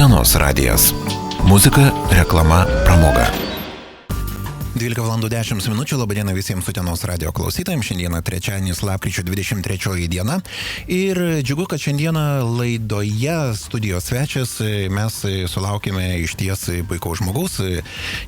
Utenos radijas. Muzika, reklama, pramoga. 12 valandų 10 minučių, labadiena visiems Utenos radio klausytojams. Šiandieną trečiadienis, lapkričio 23 diena. Ir džiugu, kad šiandieną laidoje studijos svečias mes sulaukime iš ties puikaus žmogaus.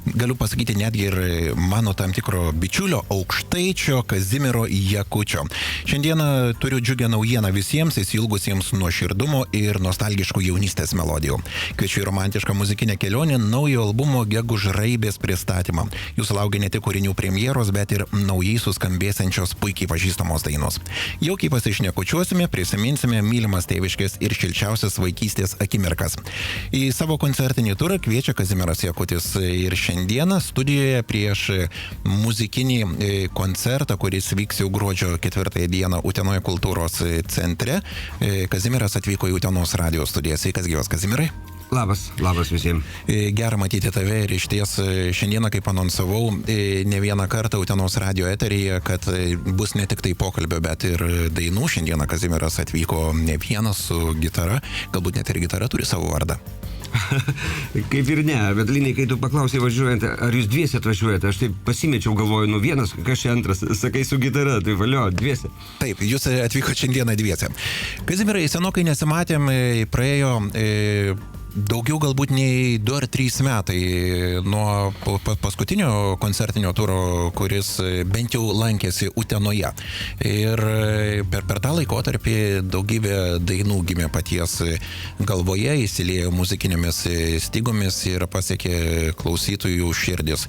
Galiu pasakyti netgi ir mano tam tikro bičiulio aukštaičio Kazimiero Jakučio. Šiandieną turiu džiugę naujieną visiems įsilgusiems nuoširdumo ir nostalgiškų jaunystės melodijų. Kviečiu į romantišką muzikinę kelionę naujo albumo Gegužraibės pristatymą. Jūs laukia ne tik kūrinių premjeros, bet ir naujai suskambėsiančios puikiai pažįstamos dainos. Jaukiai pasišnekučiuosime, prisiminsime mylimas tėviškės ir šilčiausias vaikystės akimirkas. Į savo koncertinį turą kviečia Kazimieras Jakutis ir šiandieną studijoje prieš muzikinį koncertą, kuris vyks jau gruodžio 4 dieną Utenoje kultūros centre. Kazimieras atvyko į Utenos radio studiją. Sveikas gyvas, Kazimierai. Labas visiems. Gera matyti tave ir iš ties šiandieną, kaip anonsavau, ne vieną kartą Utenos radio eteryje, kad bus ne tik tai pokalbio, bet ir dainų. Šiandieną Kazimieras atvyko ne vienas su gitara, galbūt net ir gitara turi savo vardą. Kaip ir ne, bet Linai, kai tu paklausai važiuojant, ar jūs dviese atvažiuojate, aš taip pasimečiau, galvoju, vienas, kas čia antras, sakai su gitara, tai valio, dviese. Taip, jūs atvyko šiandieną dviese. Kazimierai, senokai nesimatėm, praėjo daugiau galbūt nei 2 ar 3 metai nuo paskutinio koncertinio turo, kuris bent jau lankėsi Utenoje. Ir per tą laikotarpį daugybė dainų gimė paties galvoje, įsiliejo muzikinėmis stygomis ir pasiekė klausytojų širdis.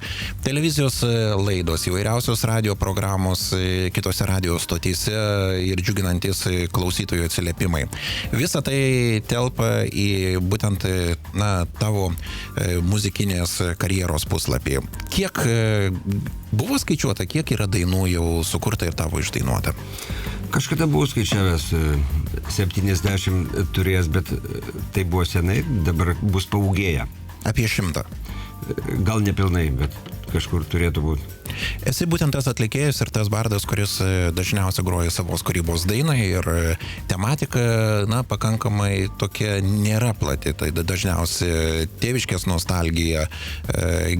Televizijos laidos, įvairiausios radio programos, kitose radio stotyse ir džiuginantis klausytojų atsiliepimai. Visa tai telpa į būtent tavo muzikinės karjeros puslapį. Kiek buvo skaičiuota, kiek yra dainų jau sukurta ir tavo išdainuota? Kažkada buvau skaičiavęs 70 turėjęs, bet tai buvo senai, dabar bus paūgėję. Apie 100? Gal nepilnai, bet kažkur turėtų būti. Esi būtent tas atlikėjas ir tas bardas, kuris dažniausiai groja savos kūrybos dainą ir tematika, pakankamai tokia nėra plati. Tai dažniausiai tėviškės nostalgija,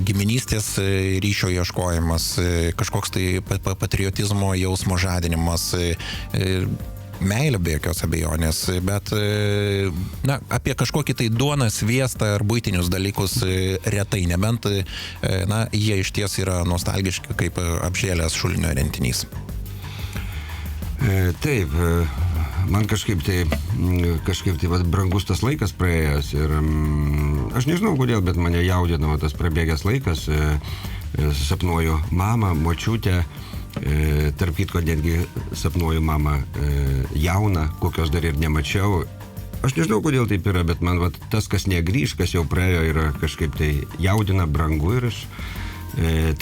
giminystės ryšio ieškojimas, kažkoks tai patriotizmo jausmo žadinimas, meilė be jokios abejonės, bet apie kažkokį tai duoną, sviestą ar buitinius dalykus retai, nebent jie iš ties yra nostalgiški kaip apžėlęs šulinio rentinys. Taip, man kažkaip tai brangus tas laikas praėjęs ir aš nežinau kodėl, bet mane jaudino tas prabėgęs laikas, sapnuoju mamą, močiutę. Tarp kitko netgi sapnuoju mamą jauną, kokios dar ir nemačiau. Aš nežinau, kodėl taip yra, bet man tas, kas negrįž, kas jau praėjo, yra kažkaip tai jaudina, brangu ir aš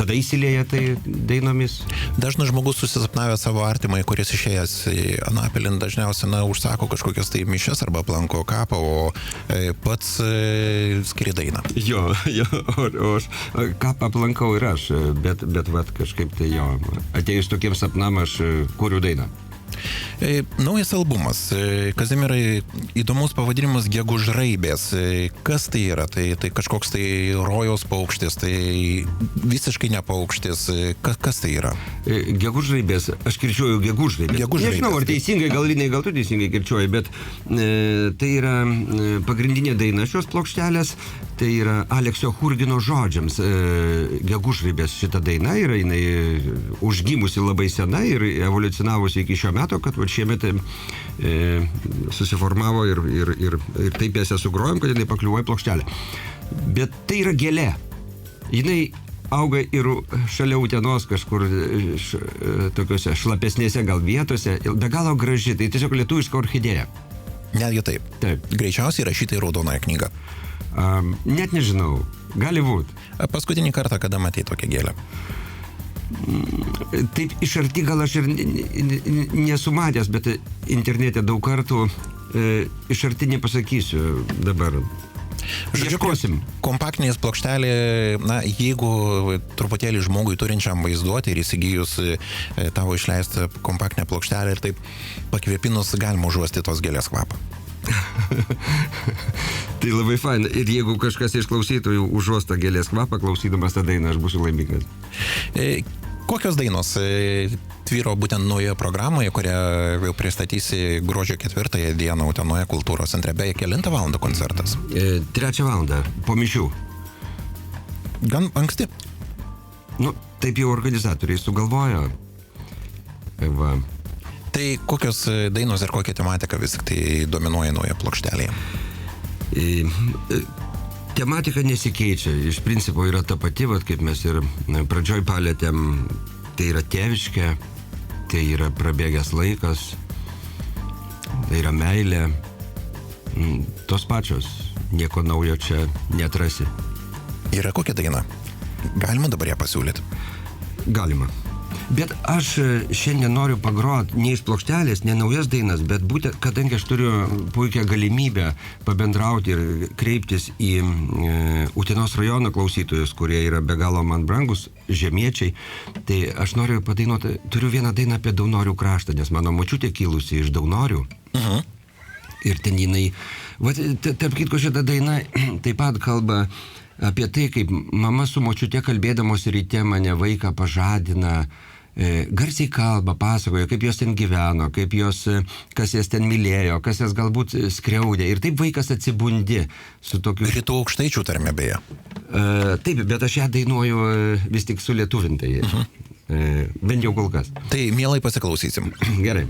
tada įsilieja tai dainomis. Dažnas žmogus susisapnavę savo artimai, kuris išėjęs į Anapilin, dažniausiai kažkokias kokias tai mišias arba aplanko kapą, o pats skiri dainą. Jo, o aš kapą aplankau ir aš, bet kažkaip tai jo, atėjus tokiems sapnam aš kuriu dainą. Naujas albumas. Kazimierai, įdomus pavadinimas Gegužraibės. Kas tai yra? Tai kažkoks tai rojaus paukštis, tai visiškai ne paukštis. Kas tai yra? Gegužraibės. Aš kirčiuoju Gegužraibės. Nežinau, ar teisingai, gal Linai, gal tu teisingai kirčiuoji, bet tai yra pagrindinė daina šios plokštelės. Tai yra Aleksio Churgino žodžiams. Gegužraibės šita daina yra, jinai užgimusi labai sena ir evoliucionavusi iki šio meto, kad šiemet susiformavo ir taip jas sugrojom, kad jinai pakliuvo į plokštelę. Bet tai yra gėlė. Jinai auga ir šalia Utenos kažkur tokiuose šlapesnėse gal vietose. Be galo graži, tai tiesiog lietuviška orchidėja. Netgi taip. Taip. Greičiausiai rašyta į raudoną knygą. Net nežinau. Gali būt. Paskutinį kartą, kada matei tokią gėlę? Taip iš arti gal aš ir nesu matęs, bet internete daug kartų iš arti nepasakysiu dabar. Žodžiu, kompaktinės plokštelė, jeigu truputėlį žmogui turinčiam vaizduoti ir įsigijus tavo išleistą kompaktinę plokštelę ir taip pakvėpinus galima užuosti tos gėlės kvapą. Tai labai fain. Ir jeigu kažkas iš klausytojų užuosta gėlės kvapą, klausydamas tą dainą, aš būsiu laimingas. Kokios dainos tvyro būtent naujoje programoje, kurią jau pristatysi gruodžio 4 dieną Utenoje kultūros centre? Beje, kelintą valandą koncertas? 3 valandą, po mišių. Gan anksti. Nu, taip jau organizatoriai sugalvojo. Va. Tai kokios dainos ir kokia tematika vis tik tai dominuoja naujoje plokštelėje? Tematika nesikeičia. Iš principo yra ta pati, vat, kaip mes ir pradžioj palėtėm. Tai yra tėviškė, tai yra prabėgęs laikas, tai yra meilė. Tos pačios. Nieko naujo čia neatrasi. Yra kokia daina? Galima dabar ją pasiūlyti? Galima. Bet aš šiandien noriu pagroti ne iš plokštelės, ne naujas dainas, bet būtent, kadangi aš turiu puikią galimybę pabendrauti ir kreiptis į Utenos rajono klausytojus, kurie yra be galo man brangus, žemiečiai, tai aš noriu padainuoti, turiu vieną dainą apie Daunorių kraštą, nes mano močiutė kilusi iš Daunorių. Ir ten jinai, tarp kitko šitą dainą taip pat kalba apie tai, kaip mama su močiute kalbėdamos ryte mane vaiką pažadina, garsiai kalba, pasakoja, kaip jos ten gyveno, kaip jos, kas jas ten mylėjo, kas jas galbūt skriaudė. Ir taip vaikas atsibundi su tokiu... Rytų aukštaičių tarme beje. Taip, bet aš ją dainuoju vis tik su lietuvintai. Bent jau kol kas. Tai mielai pasiklausysim. Gerai.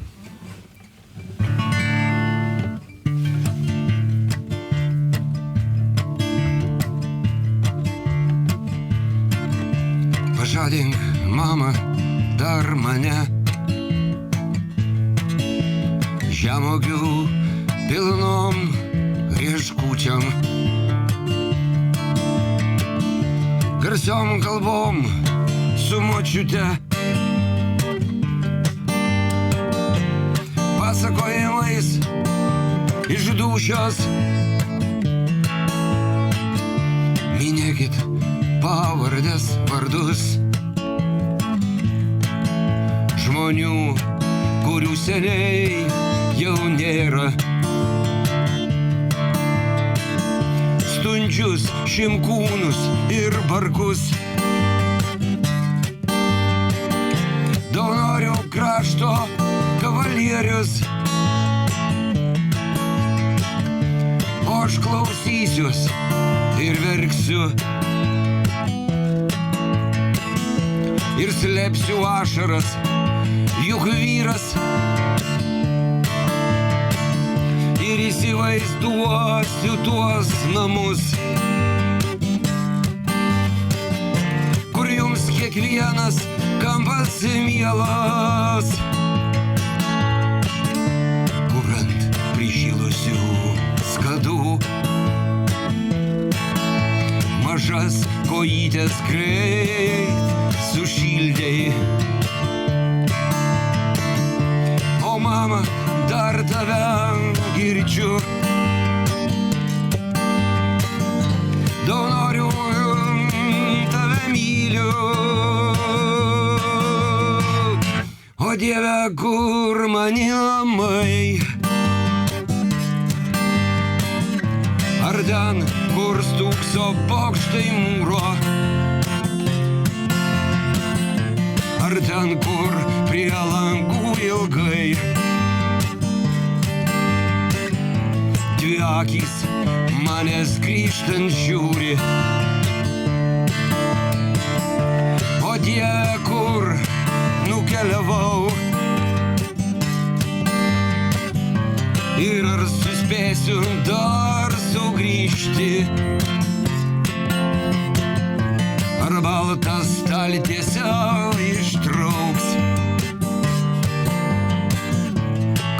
Pažadink, mama, dar mane žemuogių pilnom rieškučiom, garsiom kalbom su močiute, pasakojimais iš dūšios. Minėkit pavardės, vardus žmonių, kurių seniai jau nėra. Stundžius, šimkūnus ir barkus, Daunorių krašto kavalierius. O aš klausysiuos ir verksiu ir slėpsiu ašaras, juk vyras, ir įsivaizduosiu tuos namus, kur jums kiekvienas kampas mielas, kur ant prišilusių skadų mažas kojytės greit sušildei. O mama, dar tave girdžiu, Daunorių tave myliu. O Dieve, kur mani namai? Ar ten, kur stūkso bokštai mūro? Ar ten, kur prie langų ilgai dvi akys manęs grįžtant žiūri? O Dieve, kur nukeliavau? Ir ar suspėsiu dar sugrįžti? Ar baltą staltiesę ištrauks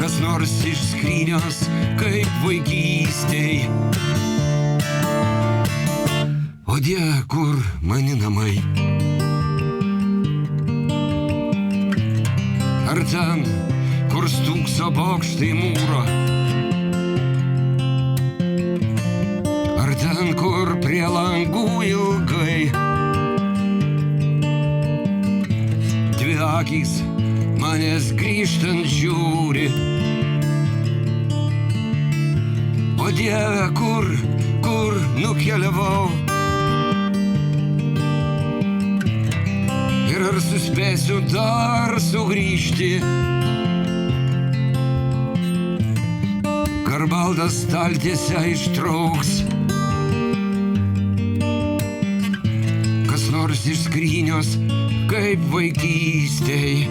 kas nors iš skrynios, kaip vaikystėj? O Dieve, kur mani namai? Ar ten, kur stūkso bokštai mūro? Ar ten, kur prie langų ilgai dvi akys manęs grįžtant žiūri? O Dieve, kur nukeliavau? Ir ar suspėsiu dar sugrįžti? Karbaldas staltiesę ištrauks. Kas nors iš skrynios, kaip vaikystėj.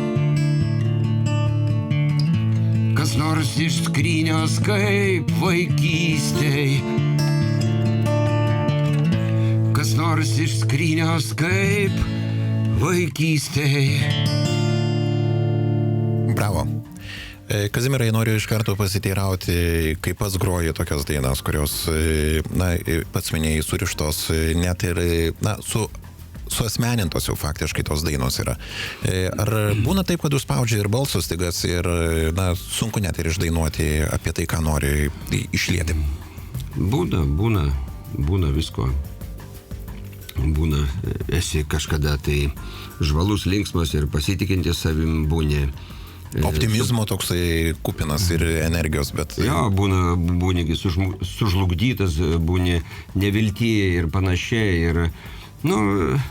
Kas nors iš skrynios, kaip vaikystėj. Kas nors iš skrynios, kaip vaikystėj. Bravo. Kazimierai, noriu iš karto pasiteirauti, kaip pats groji tokias dainas, kurios, na, pats minėjai, surištos net ir, na, suasmenintos jau faktiškai tos dainos yra. Ar būna taip, kad užspaudžia ir balso stygas ir, na, sunku net ir išdainuoti apie tai, ką nori išlieti? Būna visko. Būna, esi kažkada tai žvalus, linksmas ir pasitikintis savim būni. Optimizmo toksai kupinas ir energijos, bet... Jo, būni sužlugdytas, būni neviltyje ir panašiai. Ir,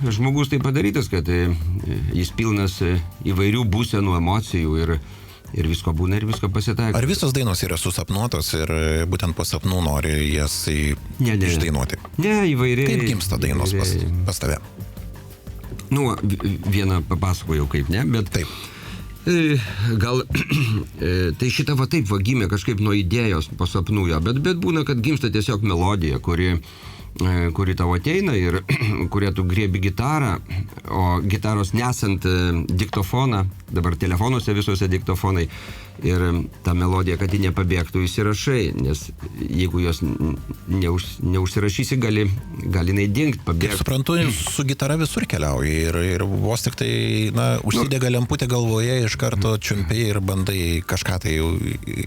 žmogus tai padarytas, kad jis pilnas įvairių būsenų, emocijų ir visko būna ir visko pasitaiko. Ar visos dainos yra susapnuotos ir būtent po sapnų nori jas išdainuoti? Ne, įvairiai. Kaip gimsta dainos pas tave? Vieną papasakojau kaip ne, bet... Taip. Gal, tai šitą taip gimė kažkaip nuo idėjos po sapnų, bet būna, kad gimsta tiesiog melodija, kuri tavo ateina ir kurie tu griebi gitarą, o gitaros nesant diktofoną, dabar telefonuose visuose diktofonai, ir ta melodija, kad ji nepabėgtų, įsirašai, nes jeigu jos neužsirašysi, gali jinai dingt, pabėgti. Kaip suprantu, su gitara visur keliauji ir vos tik tai, užsidega lemputė galvoje, iš karto čiumpiai ir bandai kažką tai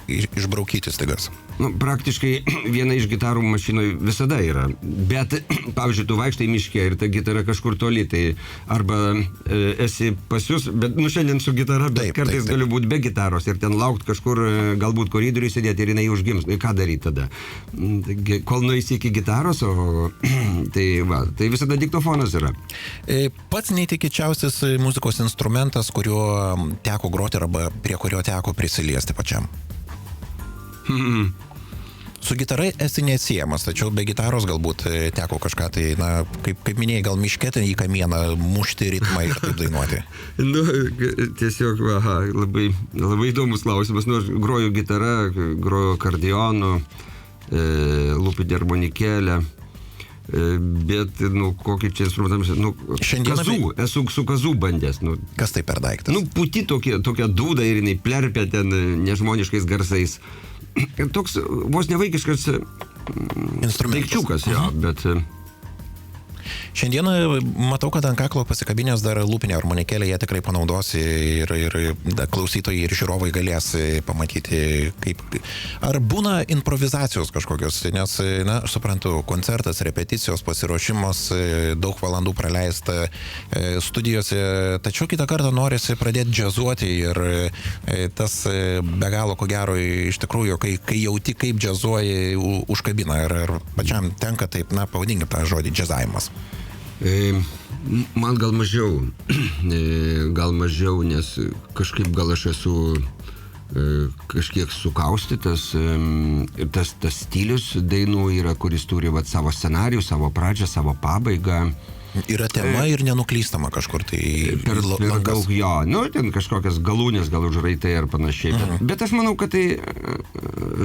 išbraukyti stygas. Praktiškai viena iš gitarų mašinoje visada yra, bet, pavyzdžiui, tu vaikštai miške ir ta gitara kažkur toli, tai arba esi pas jūs, bet šiandien su gitara, bet kartais galiu būti be gitaros ir ten laukti kažkur, galbūt koridoriui sėdėti ir jinai užgims. Ką daryti tada? Kol nueisi iki gitaros, tai visada diktofonas yra. Pats neįtikėčiausias muzikos instrumentas, kuriuo teko groti arba prie kurio teko prisiliesti pačiam. Su gitarai esi neatsiejamas, tačiau be gitaros galbūt teko kažką tai, kaip minėjai, gal miškėti į kamieną, mušti ritmą ir taip dainuoti. Tiesiog, labai įdomus klausimas. Aš groju gitarą, groju akordeonu, lūpinę armonikėlę, bet, kokį čia instrumentams, kazų, esu su kazų bandęs. Kas tai per daiktas? Puti tokia dūda ir jinai plerpia ten nežmoniškais garsais. Toks vos nevaikiškas daikčiukas, bet... Šiandieną matau, kad ant kaklo pasikabinės dar lūpinę armonikėlę, jie tikrai panaudosi ir klausytojai ir žiūrovai galės pamatyti, kaip... Ar būna improvizacijos kažkokios, nes, aš suprantu, koncertas, repeticijos, pasiruošimas, daug valandų praleista studijose, tačiau kitą kartą norisi pradėti džiazuoti ir tas be galo, ko gero, iš tikrųjų, kai jauti, kaip džiazuoji, užkabina ir pačiam tenka taip, pavadinkim tą žodį, džiazavimas. Man gal mažiau, nes kažkaip gal aš esu kažkiek sukaustytas ir tas stilius dainų yra, kuris turi savo scenarijų, savo pradžią, savo pabaigą. Yra tema ir nenuklystama kažkur tai per daug jo, ten kažkokias galūnės gal užraitai ar panašiai, bet aš manau, kad tai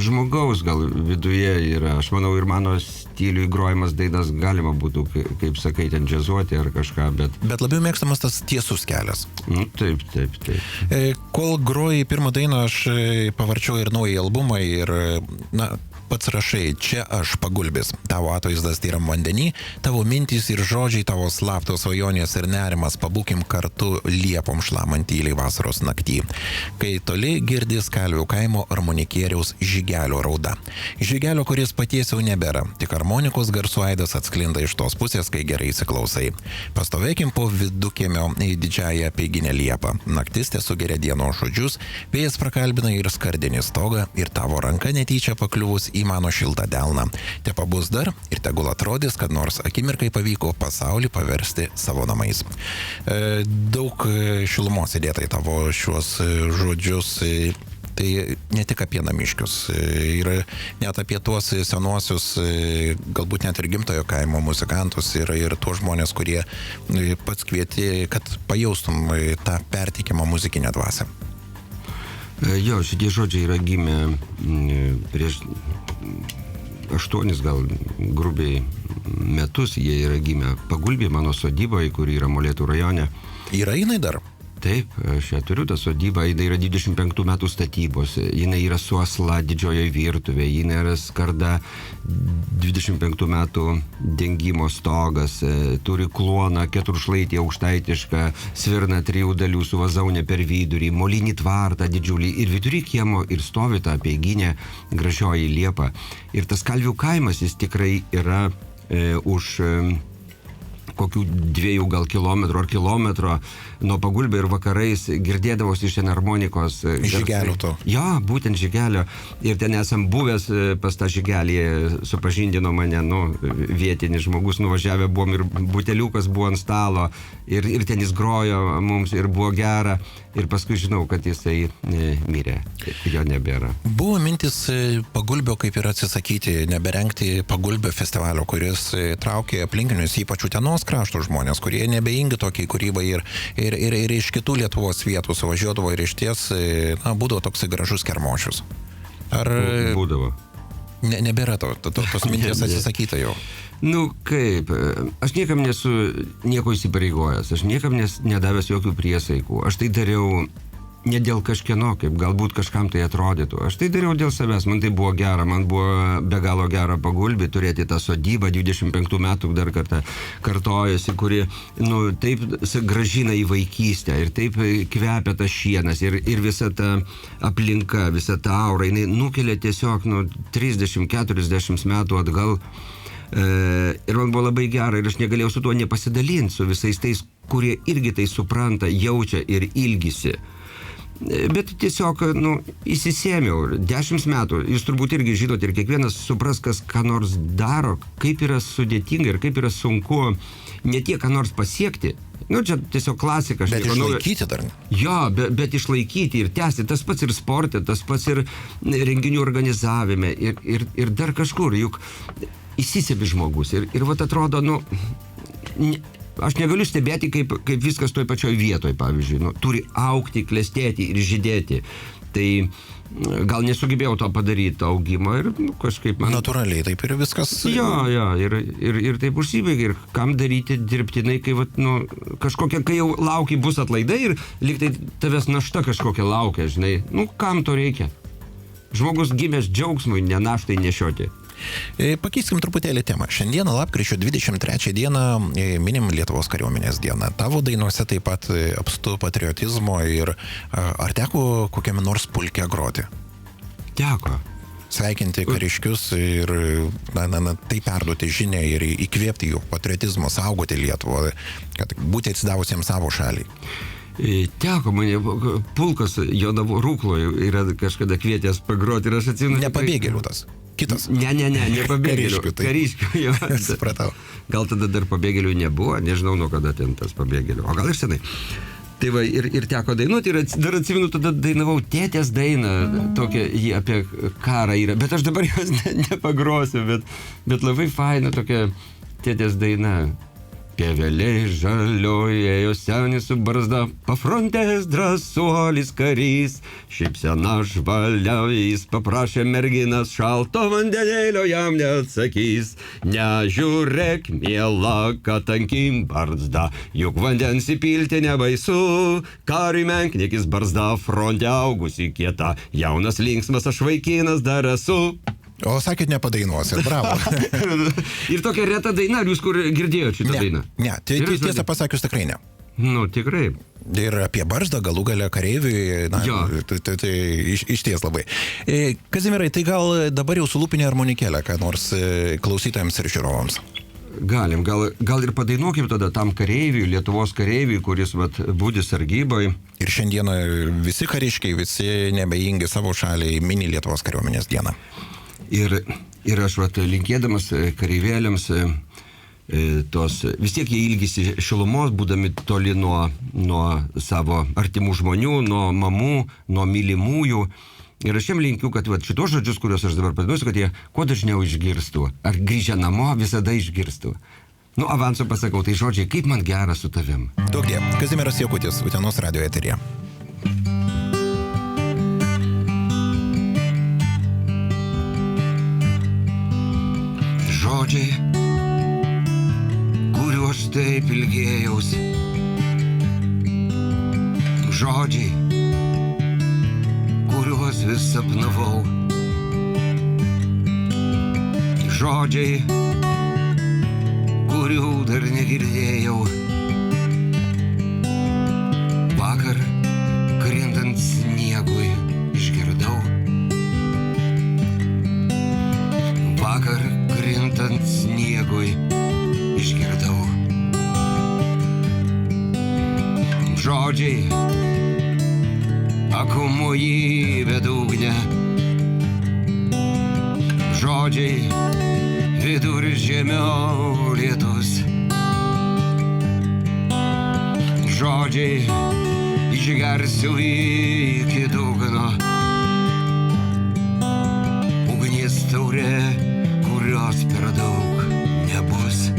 žmogaus gal viduje yra, aš manau ir mano stiliui grojimas dainas galima būtų, kaip sakai, ten džiazuoti ar kažką, bet labiau mėgstamas tas tiesus kelias. Taip. Kol groji pirmą dainą, aš pavarčiau ir naują albumą ir, pats rašai, čia aš pagulbis, tavo atvaizdas tyram vandenį, tavo mintys ir žodžiai, tavo slaptos svajonės ir nerimas, pabūkim kartu liepom šlamant tyliai vasaros naktį. Kai toli girdis Kalvių kaimo armonikieriaus Žygelio rauda. Žygelio, kuris paties jau nebėra, tik harmonikos garsų aidas atsklinda iš tos pusės, kai gerai įsiklausai. Pastovėkim po vidukiemio į didžiąją peiginę liepą. Naktis tesugeria dienos žodžius, vėjas prakalbina ir skardinį stogą ir tavo ranka netyčia pakliuvus į mano šiltą delną. Te pabus dar ir tegul atrodys, kad nors akimirkai pavyko pasaulį paversti savo namais. Daug šilumos įdėta į tavo šiuos žodžius. Tai ne tik apie namiškius, ir net apie tuos senuosius, galbūt net ir gimtojo kaimo muzikantus ir tuos žmonės, kurie pats kvieti, kad pajaustum tą pertikimą muzikinę dvasią. Jo, šitie žodžiai yra gimę prieš 8 gal grubiai metus, jie yra gimę Pagulbėje, mano sodyboje, kuri yra Molėtų rajone. Yra jinai dar? Taip, aš ją turiu, tą sodybą, jinai yra 25 metų statybos, jinai yra su asla didžiojoje virtuvėje, jinai yra skarda 25 metų dengimo stogas, turi kluoną, keturšlaitį aukštaitišką, svirną 3 dalių su vazaunė per vidurį, molinį tvartą didžiulį ir vidury kiemo ir stovi tą apeiginę gražioji liepa. Ir tas Kalvių kaimas, jis tikrai yra už kokių 2 gal kilometrų ar kilometro nuo Pagulbė ir vakarais girdėdavosi iš ten harmonikos. Žygelio to. Jo, būtent Žygelio. Ir ten esam buvęs pas tą Žygelį, supažindino mane, vietinis žmogus, nuvažiavę buvom ir buteliukas buvo ant stalo ir ten jis grojo mums ir buvo gera. Ir paskui žinau, kad jisai mirė, jo nebėra. Buvo mintis Pagulbio kaip ir atsisakyti, neberengti Pagulbio festivalio, kuris traukė aplinkinius, ypač Utenos krašto žmonės, kurie nebeingi tokiai kūrybai ir iš kitų Lietuvos vietų suvažiuodavo ir iš ties, būdavo toks gražus kermošius. Ar būdavo? Nebėra tos minties atsisakyta jau. Kaip, aš niekam nesu nieko įsipareigojęs, aš niekam nedavęs jokių priesaikų, aš tai dariau ne dėl kažkieno, kaip galbūt kažkam tai atrodytų, aš tai dariau dėl savęs, man tai buvo gera, man buvo be galo gera Pagulbė, turėti tą sodybą, 25 metų dar kartą kartojasi, kuri, taip gražina į vaikystę ir taip kvepia tas šienas ir visa ta aplinka, visa ta aura, jinai nukelia tiesiog 30-40 metų atgal. Ir man buvo labai gera ir aš negalėjau su tuo nepasidalinti, su visais tais, kurie irgi tai supranta, jaučia ir ilgisi. Bet tiesiog, įsisėmiau 10 metų, jūs turbūt irgi žinot ir kiekvienas supras, kas ką nors daro, kaip yra sudėtinga ir kaip yra sunku ne tiek ką nors pasiekti. Čia tiesiog klasika. Bet išlaikyti dar. Jo, bet išlaikyti ir tęsti, tas pats ir sporte, tas pats ir renginių organizavime ir dar kažkur, juk įsisebi žmogus ir vat atrodo, aš negaliu stebėti, kaip viskas toj pačioj vietoj, pavyzdžiui, turi augti, klestėti ir žydėti. Tai gal nesugebėjau to padaryti, augimo ir kažkaip man... Natūraliai taip ir viskas... Jo, ir taip užsibaigė, ir kam daryti dirbtinai, kai kažkokia, kai jau lauki bus atlaidai ir lyg tai tavęs našta kažkokia laukia, žinai, kam to reikia? Žmogus gimęs džiaugsmui, ne naštai nešioti. Pakeiskim truputėlį temą. Šiandieną lapkričio 23 dieną minim Lietuvos kariuomenės dieną. Tavo dainuose taip pat apstu patriotizmo ir ar teko kokiame nors pulke groti? Teko. Sveikinti kariškius ir tai perduoti žinią ir įkvėpti jų patriotizmo, saugoti Lietuvą, kad būti atsidavusiems savo šaliai. Teko mane, pulkas Jonavo Rūklo yra kažkada kvietęs pagroti ir aš atsimenu... Nepabėgėlių tas. Kitas. Ne pabėgėlių. Kariškių, jo. Supratau. Gal tada dar pabėgėlių nebuvo, nežinau nuo kada ten tas pabėgėlių, o gal ir senai. Tai va, ir teko dainuoti, ir dar atsimenu, tada dainavau tėtės dainą, tokia, ji apie karą yra, bet aš dabar jos nepagrosiu, bet labai faina tokia tėtės daina. Pievelė žalioji ėjo senis su barzda, pafrontės drąsuolis karys. Šypsena žvalia, jis paprašė merginas, šalto vandenėlio jam neatsakys. Nežiūrėk, miela, kad tankim barzda, juk vandens įpilti nebaisu. Kariui menknikis barzda, fronte augusi kieta, jaunas linksmas aš vaikinas dar esu. O sakėt, nepadainuosit, bravo. Ir tokia reta daina, ar jūs kur girdėjote šitą dainą? Ne, tiesą pasakius tikrai ne. Tikrai. Ir apie barzdą galų gale kareiviui, tai iš ties labai. Kazimierai, tai gal dabar jau sulūpinė armonikėlę, ką nors klausytojams ir žiūrovams? Galim, gal ir padainuokim tada tam kareiviui, Lietuvos kareiviui, kuris būdi sargybai. Ir šiandieną visi kariškiai, visi nebeingi savo šaliai mini Lietuvos kariuomenės dieną. Ir aš linkėdamas kareivėliams tos, vis tiek jie ilgisi šilumos, būdami toli nuo savo artimų žmonių, nuo mamų, nuo mylimųjų. Ir aš jiem linkiu, kad šitos žodžius, kuriuos aš dabar padėsiu, kad jie kuo dažniau išgirstų. Ar grįžę namo visada išgirstų. Avansu pasakau, tai žodžiai, kaip man gera su tavim. Duokdie, Kazimieras Jakutis, Utenos radio eteryje. Žodžiai, kuriuo aš taip ilgėjausi. Žodžiai, kuriuos vis sapnavau. Žodžiai, kurių dar negirdėjau. Vakar, krintant sniegui, išgirdau. Vakar, krintant sniegui, išgirdau. Žodžiai, akumoji bedugnė. Žodžiai, viduržemio lietus. Žodžiai, išgersiu iki dugno. Ugnies taurė, kurios per daug nebus.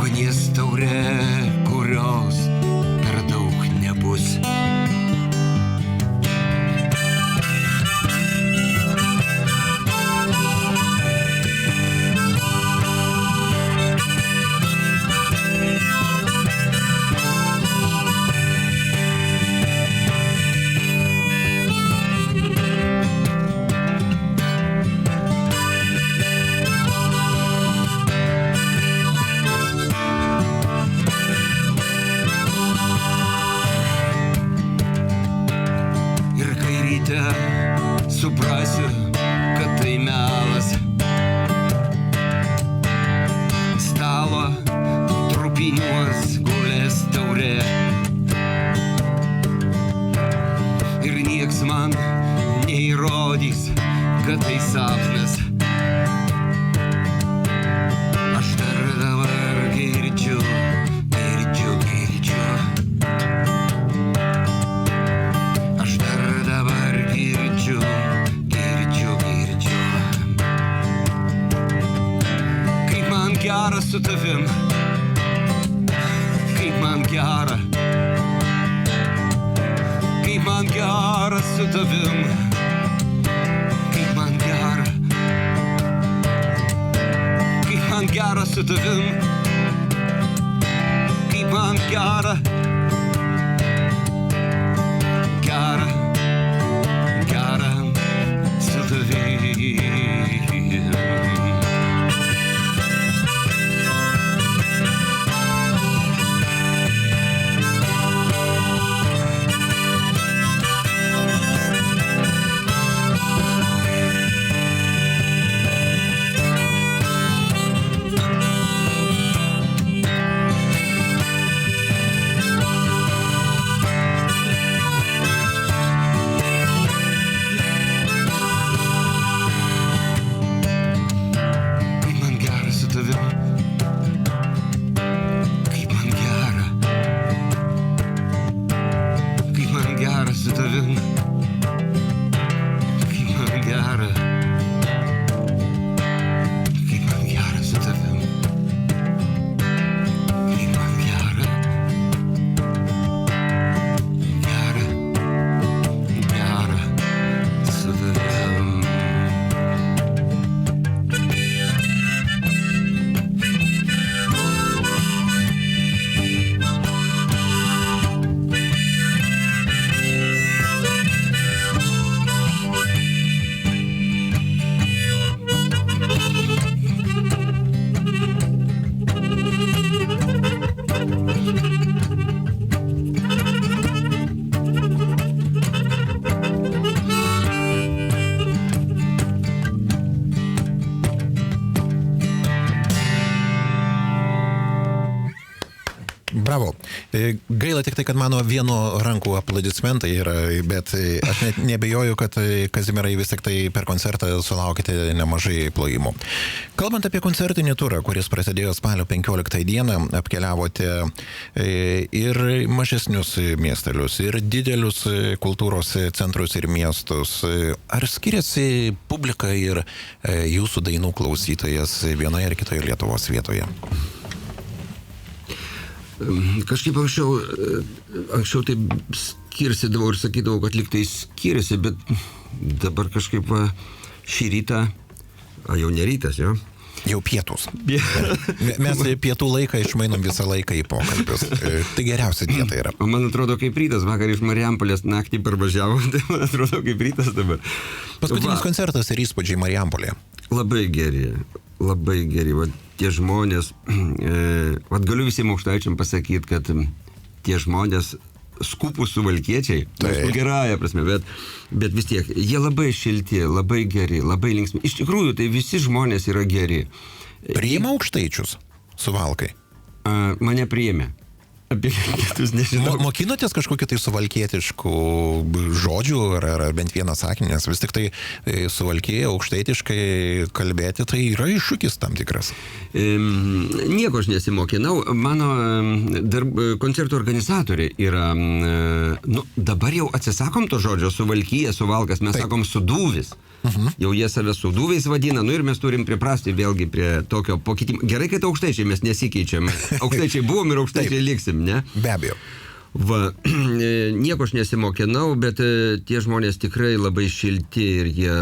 Ugnies taurė, kurios per daug nebus. Suprasiu, kad tai melas. Stalo trupiniuos gulės taurė. Ir nieks man neįrodys, kad tai sapnas. Aš dar dabar girdžiu. Aš dar dabar girdžiu. Kaip man gera su tavim. Kaip man gera. Kaip man gera su tavim. Kaip man gera. Kaip man gera su tavim. Kaip man gera. Gera. Gera su tavim. Bravo. Gaila tik tai, kad mano vieno rankų aplodismentai yra, bet aš net nebejoju, kad Kazimierai vis tik tai per koncertą sulaukite nemažai plojimų. Kalbant apie koncertinį turą, kuris prasidėjo spalio 15 dieną, apkeliavote ir mažesnius miestelius, ir didelius kultūros centrus ir miestus. Ar skiriasi publika ir jūsų dainų klausytojas vienoje ar kitoje Lietuvos vietoje? Kažkaip anksčiau taip skirsidavau ir sakydavau, kad lyg tai skiriasi, bet dabar kažkaip šį rytą, jau ne rytas, jo? Jau pietus. Mes pietų laiką išmainom visą laiką į pokalbius. Tai geriausia dieta yra. O man atrodo, kaip rytas, vakar iš Marijampolės naktį parvažiavo, tai man atrodo, kaip rytas dabar. Paskutinis koncertas ir įspūdžiai Marijampolėje. Labai geri. Va, tie žmonės, galiu visiems aukštaičiam pasakyti, kad tie žmonės skupus suvalkiečiai, gerąją prasme, bet vis tiek, jie labai šilti, labai geri, labai linksmi. Iš tikrųjų, tai visi žmonės yra geri. Priima aukštaičius Suvalkai? Mane priėmė. Apie kitus nežinau. Mokinotės kažkokiu tai suvalkietiškų žodžių ar bent vieną sakinį, nes vis tik tai suvalkėje aukštaitiškai kalbėti, tai yra iššūkis tam tikras. Nieko aš nesimokinau. Mano koncertų organizatoriai yra, dabar jau atsisakom to žodžio suvalkyje, suvalkas, mes sakom sudūvis. Jau jie save sudūviais vadina, ir mes turim priprasti vėlgi prie tokio pokytimo. Gerai, kad aukštaičiai mes nesikeičiam. Aukštaičiai buvom ir aukštaičiai liksim, ne? Be abejo. Nieko aš nesimokinau, bet tie žmonės tikrai labai šilti ir jie,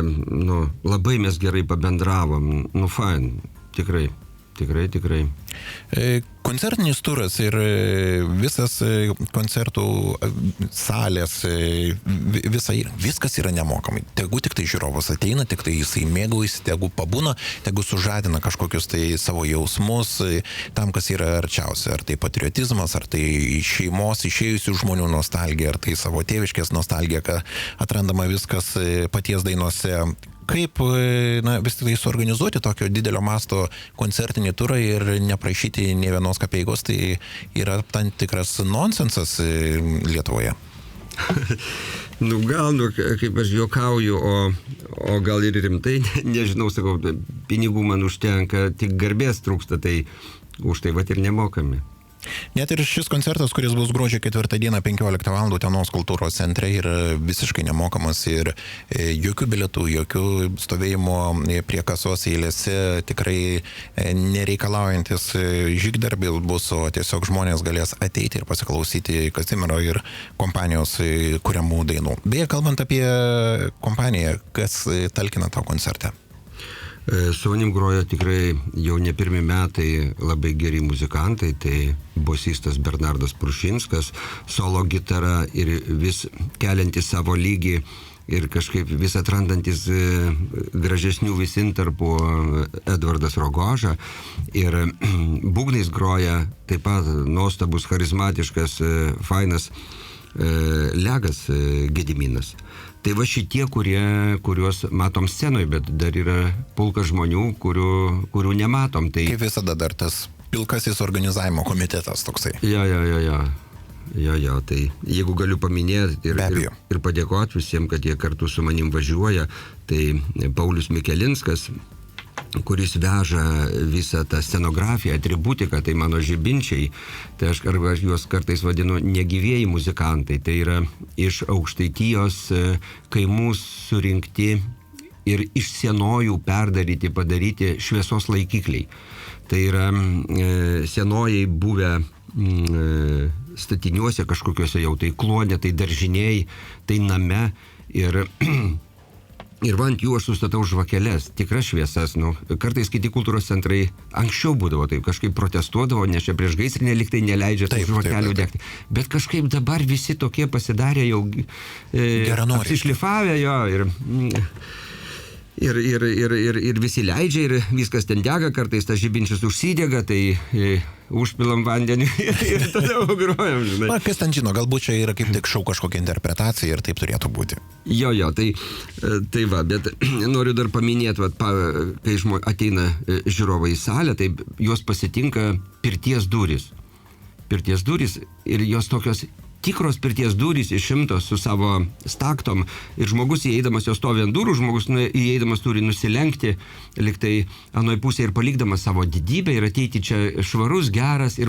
labai mes gerai pabendravom. Fain, tikrai. Koncertinis turas ir visas koncertų salės, viskas yra nemokamai. Tegu tik tai žiūrovas ateina, tik tai jisai mėgaujasi, tegu pabūna, tegu sužadina kažkokius tai savo jausmus tam, kas yra arčiausia. Ar tai patriotizmas, ar tai šeimos išėjusių žmonių nostalgija, ar tai savo tėviškės nostalgija, kad atrandama viskas paties dainuose. Kaip vis tik tai suorganizuoti tokio didelio masto koncertinį turą ir neprašyti nė vienos kapeikos, tai yra tam tikras nonsensas Lietuvoje. Gal, kaip aš juokauju, o gal ir rimtai, nežinau, sakau, pinigų man užtenka, tik garbės trūksta, tai už tai ir nemokami. Net ir šis koncertas, kuris bus gruodžio 4 dieną 15 val. Utenos kultūros centre, yra visiškai nemokamas ir jokių bilietų, jokių stovėjimo prie kasos eilėse, tikrai nereikalaujantis žygdarbį bus, o tiesiog žmonės galės ateiti ir pasiklausyti Kazimiero ir kompanijos kuriamų dainų. Beje, kalbant apie kompaniją, kas talkina tau koncerte? Su manim groja tikrai jau ne pirmi metai labai geri muzikantai, tai bosistas Bernardas Prušinskas, solo gitara ir vis keliantis savo lygį ir kažkaip vis atrandantis gražesnių vis intarpų Edvardas Rogoža ir būgnais groja taip pat nuostabus, charizmatiškas, fainas Legas Gediminas. Tai va šitie, kuriuos matom scenoje, bet dar yra pulkas žmonių, kurių nematom. Tai... Kaip visada dar tas pilkasis organizavimo komitetas toksai. Jo, tai jeigu galiu paminėti ir padėkoti visiems, kad jie kartu su manim važiuoja, tai Paulius Mikelinskas, kuris veža visą tą scenografiją, atributiką, tai mano žibinčiai, tai aš juos kartais vadinu negyvieji muzikantai, tai yra iš Aukštaitijos kaimų surinkti ir iš senojų padaryti šviesos laikikliai. Tai yra senojai buvę statiniuose kažkokiuose jau, tai klonė, tai daržiniai, tai name ir ant jų aš sustatau žvakeles, tikras šviesas. Kartais kiti kultūros centrai anksčiau būdavo taip, kažkaip protestuodavo, nes čia prieš gaisrinę liktai neleidžia tų žvakelių degti. Bet kažkaip dabar visi tokie pasidarė jau apsišlifavę jo ir visi leidžia ir viskas ten dega, kartais tas žibinčius užsidega, tai užpilam vandenį ir tada grojam, žinai. Kas ten žino, galbūt čia yra kaip tik šau kažkokia interpretacija ir taip turėtų būti. Jo, tai va, bet noriu dar paminėti, kai ateina žiūrovai į salę, tai juos pasitinka pirties durys. pirties durys ir jos tokios tikros pirties durys išimtos su savo staktom ir žmogus įeidamas jos stovi ant durų, žmogus įeidamas turi nusilenkti liktai anoj pusėje ir palikdamas savo didybę ir ateiti čia švarus, geras ir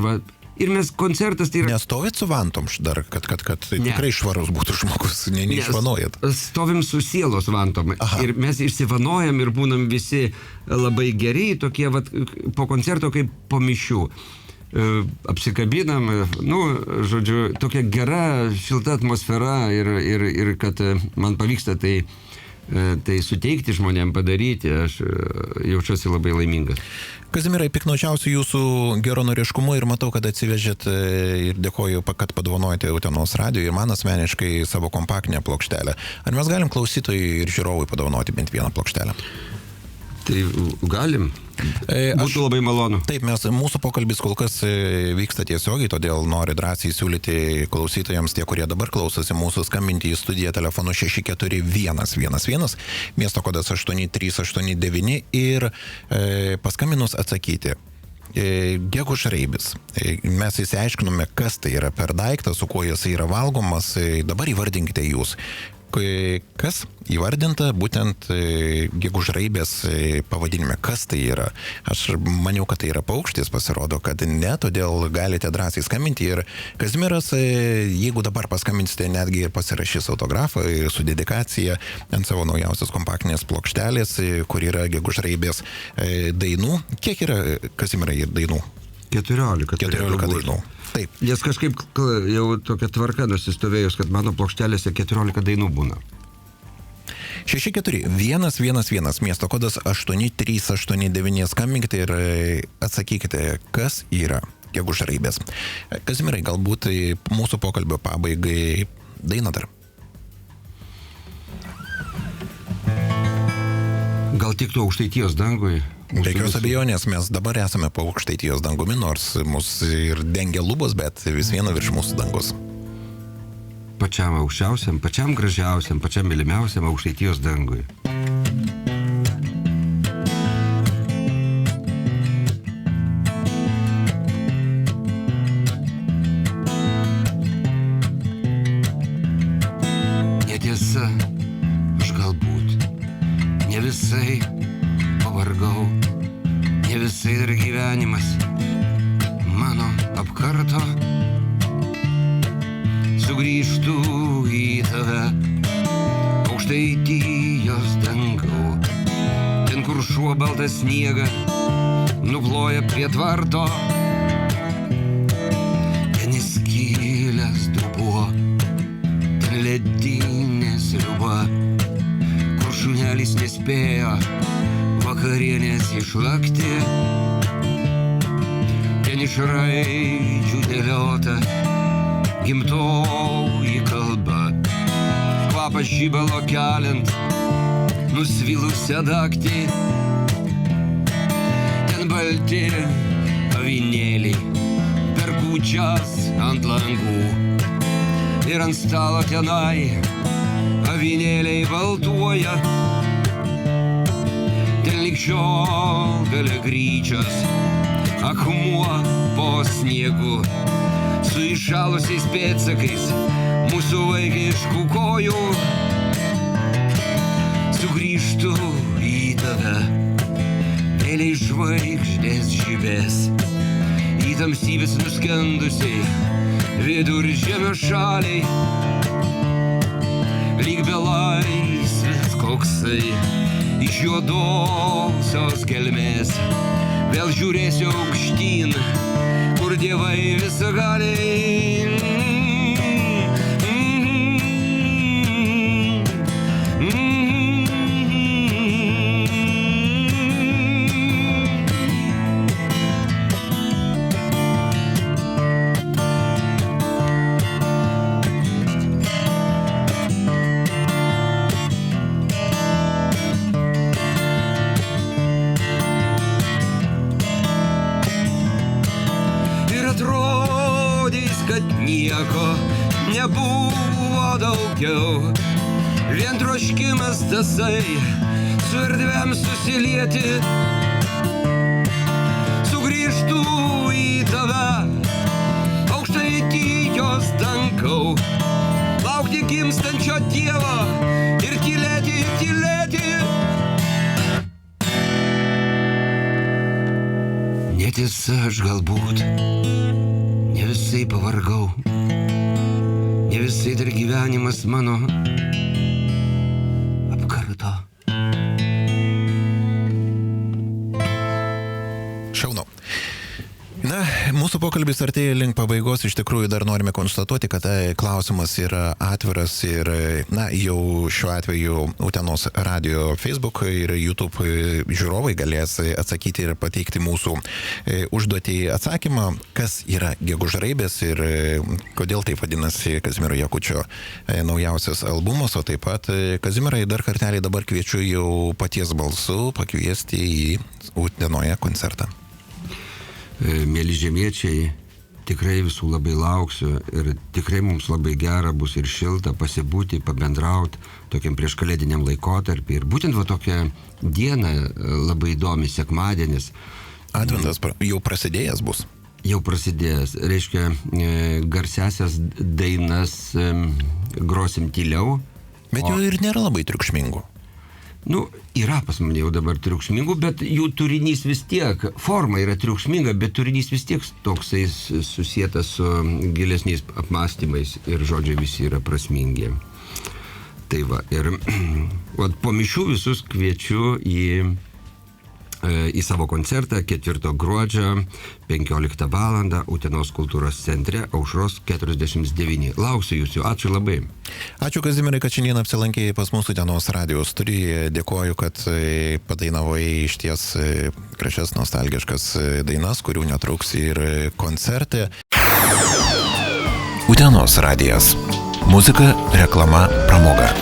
mes koncertas tai yra... Nestovit su vantom dar, kad tikrai švarus būtų žmogus, neišvanojat. Stovim su sielos vantom. Aha. Ir mes išsivanojam ir būnam visi labai geri, tokie po koncerto kaip po mišių. Apsikabinam, žodžiu, tokia gera, šilta atmosfera ir kad man pavyksta tai suteikti žmonėm padaryti, aš jaučiuosi labai laimingas. Kazimierai, piknaudžiausiu jūsų geronoriškumu ir matau, kad atsivežėt ir dėkoju, kad padovanojate Utenos radijo ir man asmeniškai savo kompaktinę plokštelę. Ar mes galim klausytojui ir žiūrovui padovanoti bent vieną plokštelę? Tai galim. Būtų labai malonu. Taip, mūsų pokalbis kol kas vyksta tiesiogiai, todėl noriu drąsiai siūlyti klausytojams, tie, kurie dabar klausosi mūsų, skambinti į studiją telefonu 64111, miesto kodas 8389 ir paskambinus atsakyti. Gegužraibis. Mes įsiaiškinome, kas tai yra per daiktas, su kuo jis yra valgomas, dabar įvardinkite jūs. Kas įvardinta būtent gegužraibės pavadinime, kas tai yra. Aš maniau, kad tai yra paukštis, pasirodo, kad ne, todėl galite drąsiai skambinti ir Kazimieras, jeigu dabar paskambinsite, netgi ir pasirašys autografą su dedikacija ant savo naujausios kompaktinės plokštelės, kur yra gegužraibės dainų. Kiek yra, Kazimierai, dainų? 14 dainų. Taip. Nes kažkaip jau tokia tvarka nusistovėjus, kad mano plokštelėse 14 dainų būna. 64111, miesto kodas 8389, skambinkite ir atsakykite, kas yra gegužraibės. Kazimierai, galbūt mūsų pokalbio pabaigai daina dar. Gal tik tu Aukštaitijos dangui? Be jokios abejonės, mes dabar esame po Aukštaitijos dangumi, nors mus ir dengia lubos, bet vis viena virš mūsų dangus. Pačiam aukščiausiam, pačiam gražiausiam, pačiam mylimiausiam Aukštaitijos dangui. Netiesa, aš galbūt ne visai pavargau, ne visai dar gyvenimas mano apkarto. Sugrįžtu į tave, Aukštaitijos dangau, ten kur šuo baltą sniegą nuploja prie tvarto, ten įskilęs dubuo, ten ledinė sriuba, kur šunelis nespėjo vakarienės išlakti, ten iš raidžių dėliota gimtoji kalba, kvapas žibalo keliant nusvilusią daktį, ten balti avinėliai per kūčias ant langų ir ant stalo tenai avinėliai baltuoja. Ten lig šiol gale gryčios, akmuo po sniegu, su iššalusiais pėdsakais mūsų vaikiškų kojų. Sugrįžtu į tave, mėliai žvaigždės žibės, į tamsybės nuskendusiai viduržemio šaliai, lyg belaisvis koksai iš juodosios gelmės, vėl žiūrėsiu aukštyn, kur dievai visagaliai. Nieko nebuvo daugiau, vien troškimas tasai su erdvėm susilieti. Sugrįžtu į tave, tėtis, aš galbūt ne visai pavargau, ne visai dar gyvenimas mano apkarto. Šaunu. Na, mūsų pokalbis artėja link pabaigos. Iš tikrųjų, dar norime konstatuoti, kad klausimas yra atviras ir, na, jau šiuo atveju Utenos radio Facebook ir YouTube žiūrovai galės atsakyti ir pateikti mūsų užduotį atsakymą, kas yra Gegužraibės ir kodėl taip vadinasi Kazimiero Jakučio naujausias albumas, o taip pat Kazimierai dar kartelį dabar kviečiu jau paties balsu pakviesti į Utenoje koncertą. Mėly žemiečiai, tikrai visų labai lauksiu ir tikrai mums labai gera bus ir šilta pasibūti, pabendrauti tokiam prieškalėdiniam laikotarpį. Ir būtent va tokia diena labai įdomi, sekmadienis. Adventas jau prasidėjęs bus. Jau prasidėjęs. Reiškia, garsiasias dainas grosim tyliau. Bet jų ir nėra labai triukšmingų. Nu, yra pas mane jau dabar triukšmingų, bet jų turinys vis tiek, forma yra triukšminga, bet turinys vis tiek toksai susietas su gilesniais apmąstymais ir žodžiai visi yra prasmingi. Tai va, ir po mišių visus kviečiu į savo koncertą 4 gruodžio 15 val. Utenos kultūros centre Aušros 49. Lauksiu jūsų, ačiū labai. Ačiū Kazimierai, kad šiandien apsilankėjai pas mūsų Utenos radijos studijoje. Dėkoju, kad padainavai iš ties gražias nostalgiškas dainas, kurių netruks ir koncerte. Utenos radijas. Muzika, reklama, pramoga.